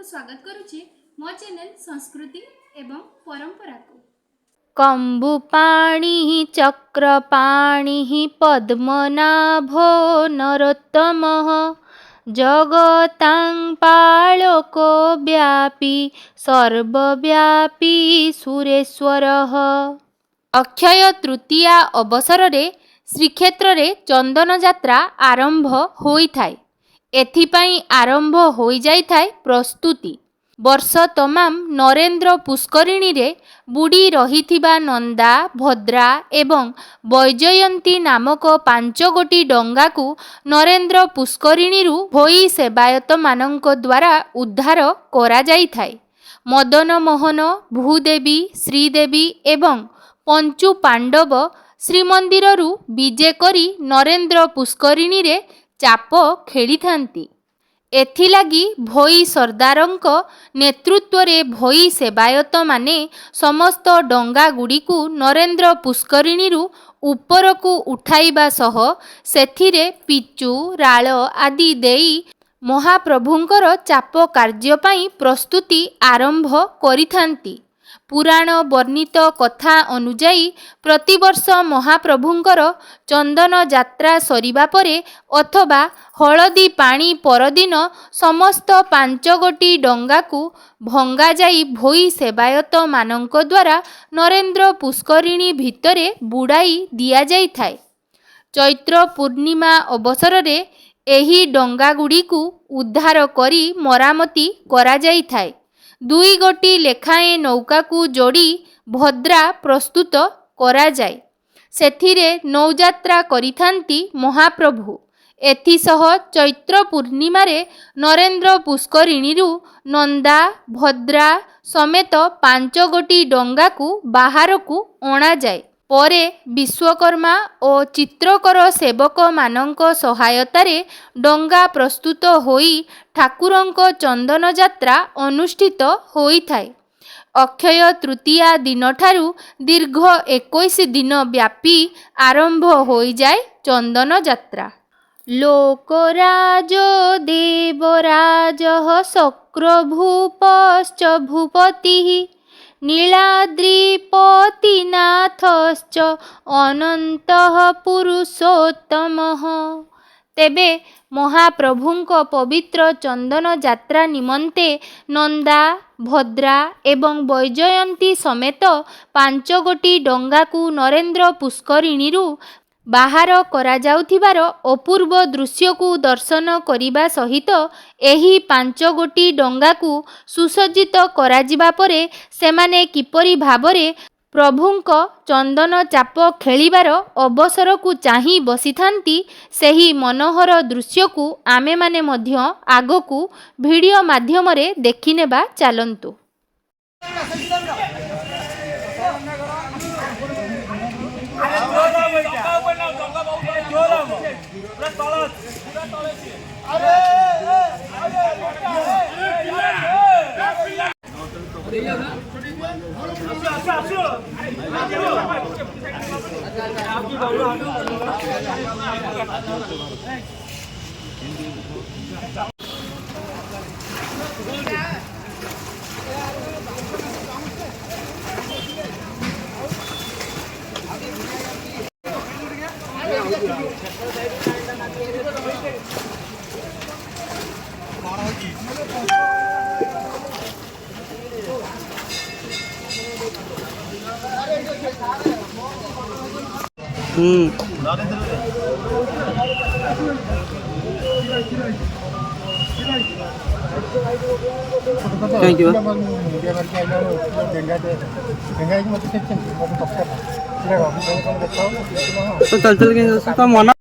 स्वागत करुछि मो चैनल संस्कृति एवं परंपरा को। कम्बुपाणिः चक्रपाणिः पद्मनाभो नरोत्तमः जगतां पालको व्यापी सर्वव्यापी सुरेश्वरः। अक्षय तृतीया अवसर रे श्रीक्षेत्र रे चंदन यात्रा आरंभ होइथाय। एथिपाई आरंभ होई जाइथाय प्रस्तुति। वर्ष तमाम नरेंद्र पुष्करिणी रे बुड़ी रहिथिबा नंदा भद्रा एवं वैजयंती नामक 5 गोटी डंगा को नरेंद्र पुष्करिणी रु भोई सेवायत मानक द्वारा उद्धार करा जाइथाय। मदन मोहन भूदेवी श्रीदेवी एवं पंचु पांडव श्रीमंदिर रु विजे करी नरेंद्र पुष्करिणी रे चाप खेली थांती। एथिलागी भोई सरदारंक नेतृत्व रे भोई सेवायत माने समस्त डंगा गुडी को नरेंद्र पुष्करिणी रु ऊपर को उठाइबा सह सेथिरे पिचु राळ आदि देई महाप्रभुंकर चाप कार्य पाई प्रस्तुति आरंभ करिथांती। पुराण वर्णित कथा अनुजाई प्रतिवर्ष महाप्रभुंकर चंदन यात्रा सरिबा परे अथवा हलदी पानी परदिन समस्त 5 गोटी डंगा को भंगा जाई भोई सेवायत मानक द्वारा नरेंद्र पुष्करिणी भितरे बुड़ाई दिया जाई थाए। चैत्र पूर्णिमा अवसर रे एही डंगा गुडी को उद्धार करी मरामती करा जाई थाए। 2 गोटी लेखाएं नौका को जोड़ी भद्रा प्रस्तुत करा जाए। सेथिरे नौयात्रा करिथांती महाप्रभु। एथिसह चैत्र पूर्णिमा रे नरेंद्र पुष्करिणी रु नंदा भद्रा समेत 5 गोटी डंगा को बाहर को अणा जाए। परे विश्वकर्मा और चित्रकर सेवक मानक सहायतारे डंगा प्रस्तुत होई ठाकुरंक चंदन यात्रा अनुष्ठित होई थाए। अक्षय तृतीया दिन ठारू दीर्घ 21 दिन व्यापी आरंभ होई जाए चंदन यात्रा। लोकराज देवराजः शक्रभूपश्च भूपतिः नीलाद्रिपतिनाथश्च अनन्तः पुरुषोत्तमः। तेबे महाप्रभुंक पवित्र चंदन यात्रा निमंते नंदा भद्रा एवं वैजयंती समेत 5 गोटी डंगा को नरेंद्र पुष्करिणी रु बाहर करा जाउथिबार अपूर्व दृश्य को दर्शन करिबा सहित एही 5 गोटी डंगा को सुसज्जित करा जिबा परे सेमाने किपरि भाबरे प्रभुंक चंदन चाप खेलिबार अवसर को चाही बसिथांती सेही मनोहर दृश्य को आमे माने मध्य आगो को वीडियो माध्यम रे देखिनेबा चलंतु। Thank you. तो चल चल के मना